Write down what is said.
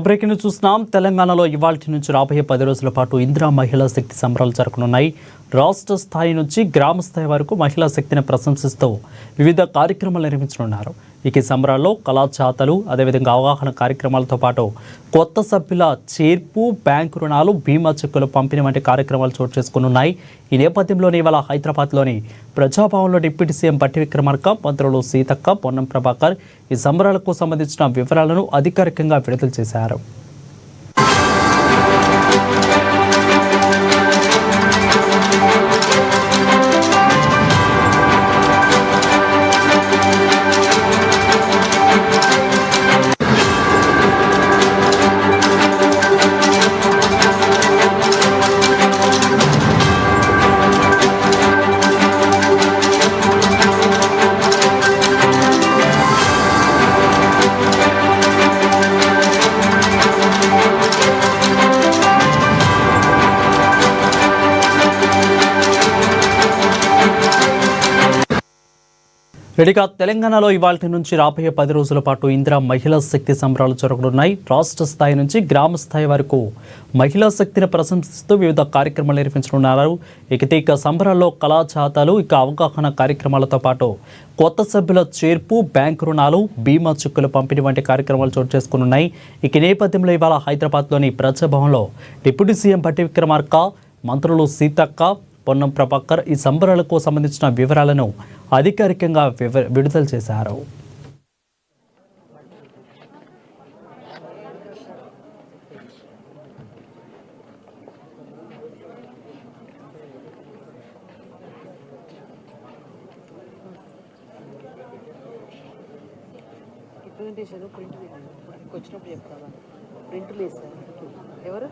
Breaking చూస్తున్నాం. తెలంగాణలో ఇవాల్టి నుంచి రాబోయే 10 రోజుల పాటు ఇందిరా మహిళా శక్తి సంబరాలు జరగనున్నాయి. రాష్ట్ర స్థాయి నుంచి గ్రామ స్థాయి వరకు మహిళా శక్తిని ప్రశంసిస్తూ వివిధ కార్యక్రమాలు నిర్మించనున్నారు. ఈ సంబరాల్లో కళాచాతలు, అదేవిధంగా అవగాహన కార్యక్రమాలతో పాటు కొత్త సభ్యుల చేర్పు, బ్యాంకు రుణాలు, బీమా చెక్కుల పంపిణీ వంటి కార్యక్రమాలు చోటు చేసుకున్నాయి. ఈ నేపథ్యంలోనే ఇవాళ హైదరాబాద్లోని ప్రజాభవన్లో డిప్యూటీ సీఎం బట్టి విక్రమార్క, మంత్రులు సీతక్క, పొన్నం ప్రభాకర్ ఈ సంబరాలకు సంబంధించిన వివరాలను అధికారికంగా విడుదల చేశారు. రెడీగా తెలంగాణలో ఇవాల్టి నుంచి రాబోయే 10 రోజుల పాటు ఇందిరా మహిళా శక్తి సంబరాలు జరగనున్నాయి. రాష్ట్ర స్థాయి నుంచి గ్రామ స్థాయి వరకు మహిళా శక్తిని ప్రశంసిస్తూ వివిధ కార్యక్రమాలు నిర్వహించనున్నారు. ఇక సంబరాల్లో కళాచాతాలు, అవగాహన కార్యక్రమాలతో పాటు కొత్త సభ్యుల చేర్పు, బ్యాంకు రుణాలు, బీమా చెక్కుల పంపిణీ వంటి కార్యక్రమాలు చోటు చేసుకున్నాయి. నేపథ్యంలో ఇవాళ హైదరాబాద్లోని ప్రజాభవన్లో డిప్యూటీ సీఎం బట్టి విక్రమార్క, మంత్రులు సీతక్క, పొన్నం ప్రభాకర్ ఈ సంబరాలకు సంబంధించిన వివరాలను అధికారికంగా విడుదల చేశారు. ప్రింట్ వచ్చినప్పుడు చెప్తాను. ప్రింట్ లేదు సార్. ఎవరు